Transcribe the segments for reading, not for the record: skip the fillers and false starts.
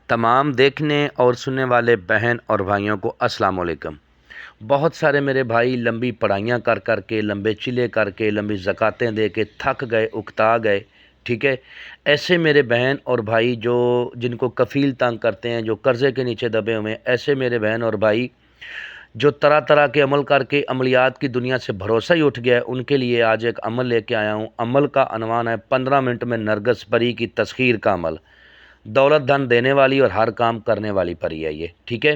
تمام دیکھنے اور سننے والے بہن اور بھائیوں کو السلام علیکم۔ بہت سارے میرے بھائی لمبی پڑھائیاں کر کر کے، لمبے چلے کر کے، لمبی زکاتیں دے کے تھک گئے، اکتا گئے، ٹھیک ہے۔ ایسے میرے بہن اور بھائی جن کو کفیل تنگ کرتے ہیں، جو قرضے کے نیچے دبے ہوئے ہیں، ایسے میرے بہن اور بھائی جو طرح طرح کے عمل کر کے عملیات کی دنیا سے بھروسہ ہی اٹھ گیا ہے، ان کے لیے آج ایک عمل لے کے آیا ہوں۔ عمل کا عنوان ہے 15 منٹ میں نرگس پری کی تسخیر کا عمل۔ دولت دھن دینے والی اور ہر کام کرنے والی پری ہے یہ، ٹھیک ہے۔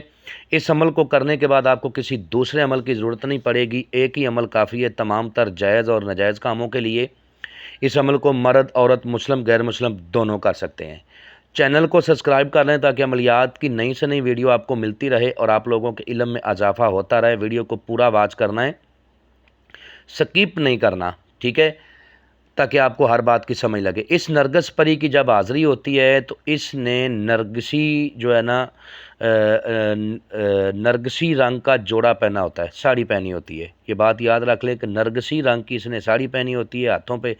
اس عمل کو کرنے کے بعد آپ کو کسی دوسرے عمل کی ضرورت نہیں پڑے گی، ایک ہی عمل کافی ہے تمام تر جائز اور ناجائز کاموں کے لیے۔ اس عمل کو مرد، عورت، مسلم، غیر مسلم دونوں کر سکتے ہیں۔ چینل کو سبسکرائب کر لیں تاکہ عملیات کی نئی سے نئی ویڈیو آپ کو ملتی رہے اور آپ لوگوں کے علم میں اضافہ ہوتا رہے۔ ویڈیو کو پورا واچ کرنا ہے، سکپ نہیں کرنا، ٹھیک ہے، تاکہ آپ کو ہر بات کی سمجھ لگے۔ اس نرگس پری کی جب حاضری ہوتی ہے تو اس نے نرگسی جو ہے نا نرگسی رنگ کا جوڑا پہنا ہوتا ہے، ساڑی پہنی ہوتی ہے۔ یہ بات یاد رکھ لیں کہ نرگسی رنگ کی اس نے ساڑی پہنی ہوتی ہے، ہاتھوں پہ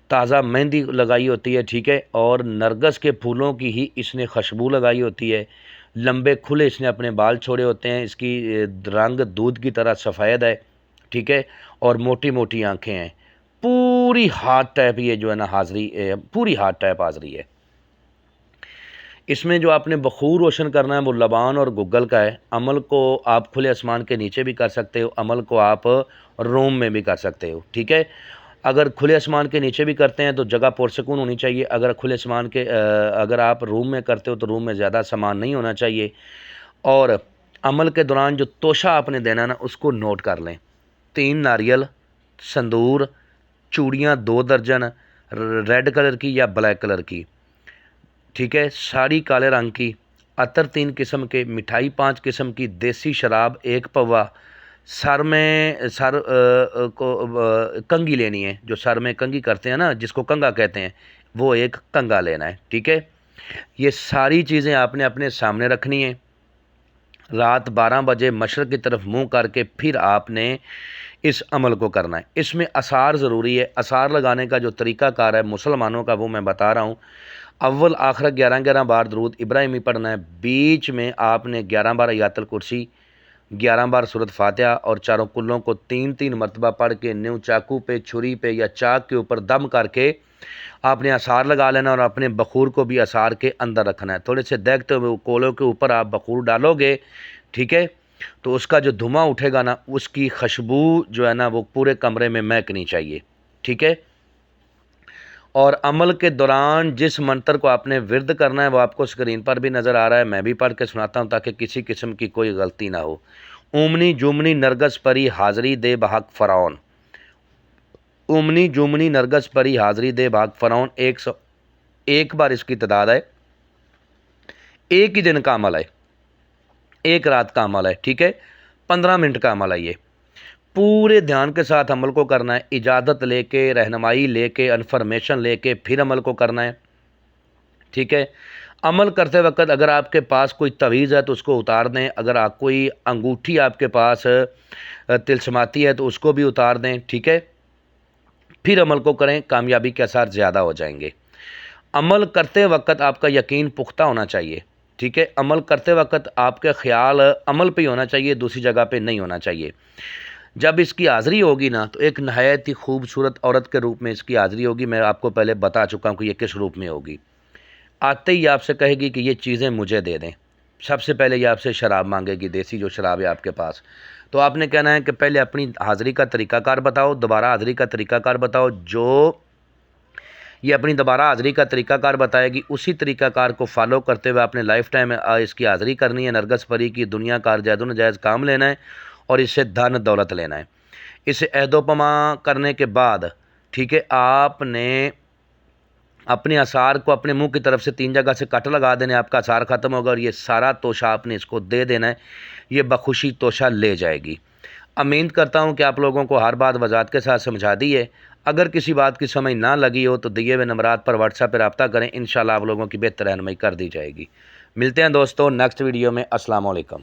تازہ مہندی لگائی ہوتی ہے، ٹھیک ہے، اور نرگس کے پھولوں کی ہی اس نے خوشبو لگائی ہوتی ہے۔ لمبے کھلے اس نے اپنے بال چھوڑے ہوتے ہیں، اس کی رنگ دودھ کی طرح سفید ہے، ٹھیک ہے، اور موٹی موٹی آنکھیں ہیں۔ پوری ہارٹ ٹائپ یہ جو ہے نا حاضری، پوری ہارٹ ٹائپ حاضری ہے۔ اس میں جو آپ نے بخور روشن کرنا ہے وہ لبان اور گگل کا ہے۔ عمل کو آپ کھلے آسمان کے نیچے بھی کر سکتے ہو، عمل کو آپ روم میں بھی کر سکتے ہو، ٹھیک ہے۔ اگر کھلے آسمان کے نیچے بھی کرتے ہیں تو جگہ پرسکون ہونی چاہیے۔ اگر آپ روم میں کرتے ہو تو روم میں زیادہ سامان نہیں ہونا چاہیے۔ اور عمل کے دوران جو توشہ آپ نے دینا نا اس کو نوٹ کر لیں: 3 ناریل، سندور، چوڑیاں 2 درجن ریڈ کلر کی یا بلیک کلر کی، ٹھیک ہے، ساڑی کالے رنگ کی، عطر 3 قسم کے، مٹھائی 5 قسم کی، دیسی شراب 1 پوا، سر کو کنگھی لینی ہے، جو سر میں کنگھی کرتے ہیں نا جس کو کنگا کہتے ہیں، وہ ایک کنگا لینا ہے، ٹھیک ہے۔ یہ ساری چیزیں آپ نے اپنے سامنے رکھنی ہیں۔ رات 12 بجے مشرق کی طرف منہ کر کے پھر آپ نے اس عمل کو کرنا ہے۔ اس میں اثار ضروری ہے۔ اثار لگانے کا جو طریقہ کار ہے مسلمانوں کا وہ میں بتا رہا ہوں۔ اول آخر 11 بار درود ابراہیمی پڑھنا ہے، بیچ میں آپ نے 11 بار آیت الکرسی، 11 بار سورۃ فاتحہ اور چاروں کلوں کو 3 مرتبہ پڑھ کے نیو چاقو پہ، چھری پہ یا چاک کے اوپر دم کر کے آپ نے اثار لگا لینا اور اپنے بخور کو بھی اثار کے اندر رکھنا ہے۔ تھوڑے سے دیکھتے ہوئے کولوں کے اوپر آپ بخور ڈالو گے، ٹھیک ہے، تو اس کا جو دھواں اٹھے گا نا اس کی خوشبو جو ہے نا وہ پورے کمرے میں مہکنی چاہیے، ٹھیک ہے۔ اور عمل کے دوران جس منتر کو آپ نے ورد کرنا ہے وہ آپ کو اسکرین پر بھی نظر آ رہا ہے، میں بھی پڑھ کے سناتا ہوں تاکہ کسی قسم کی کوئی غلطی نہ ہو۔ اومنی جومنی نرگس پری حاضری دے بحق فرعون، اومنی جومنی نرگس پری حاضری دے بحق فرعون، 101 بار اس کی تعداد ہے۔ ایک ہی دن کا عمل ہے، ایک رات کا عمل ہے، ٹھیک ہے، 15 منٹ کا عمل ہے۔ یہ پورے دھیان کے ساتھ عمل کو کرنا ہے، اجازت لے کے، رہنمائی لے کے، انفارمیشن لے کے پھر عمل کو کرنا ہے، ٹھیک ہے۔ عمل کرتے وقت اگر آپ کے پاس کوئی تعویذ ہے تو اس کو اتار دیں، اگر کوئی انگوٹھی آپ کے پاس طلسماتی ہے تو اس کو بھی اتار دیں، ٹھیک ہے، پھر عمل کو کریں، کامیابی کے آثار زیادہ ہو جائیں گے۔ عمل کرتے وقت آپ کا یقین پختہ ہونا چاہیے، ٹھیک ہے۔ عمل کرتے وقت آپ کا خیال عمل پہ ہی ہونا چاہیے، دوسری جگہ پہ نہیں ہونا چاہیے۔ جب اس کی حاضری ہوگی نا تو ایک نہایت ہی خوبصورت عورت کے روپ میں اس کی حاضری ہوگی۔ میں آپ کو پہلے بتا چکا ہوں کہ یہ کس روپ میں ہوگی۔ آتے ہی آپ سے کہے گی کہ یہ چیزیں مجھے دے دیں۔ سب سے پہلے یہ آپ سے شراب مانگے گی، دیسی جو شراب ہے آپ کے پاس، تو آپ نے کہنا ہے کہ پہلے اپنی حاضری کا طریقہ کار بتاؤ، دوبارہ حاضری کا طریقہ کار بتاؤ۔ جو یہ اپنی دوبارہ حاضری کا طریقہ کار بتائے گی اسی طریقہ کار کو فالو کرتے ہوئے آپ نے لائف ٹائم اس کی حاضری کرنی ہے۔ نرگس پری کی دنیا کار جائز و ناجائز کام لینا ہے اور اس سے دھن دولت لینا ہے۔ اسے عہد و پیما کرنے کے بعد، ٹھیک ہے، آپ نے اپنے اثار کو اپنے منہ کی طرف سے 3 جگہ سے کٹ لگا دینے، آپ کا اثار ختم ہوگا اور یہ سارا توشہ آپ نے اس کو دے دینا ہے، یہ بخوشی توشہ لے جائے گی۔ امید کرتا ہوں کہ آپ لوگوں کو ہر بات وضاحت کے ساتھ سمجھا دی ہے۔ اگر کسی بات کی سمجھ نہ لگی ہو تو دیے ہوئے نمبرات پر واٹس ایپ پہ رابطہ کریں، انشاءاللہ آپ لوگوں کی بہتر رہنمائی کر دی جائے گی۔ ملتے ہیں دوستو نیکسٹ ویڈیو میں۔ السلام علیکم۔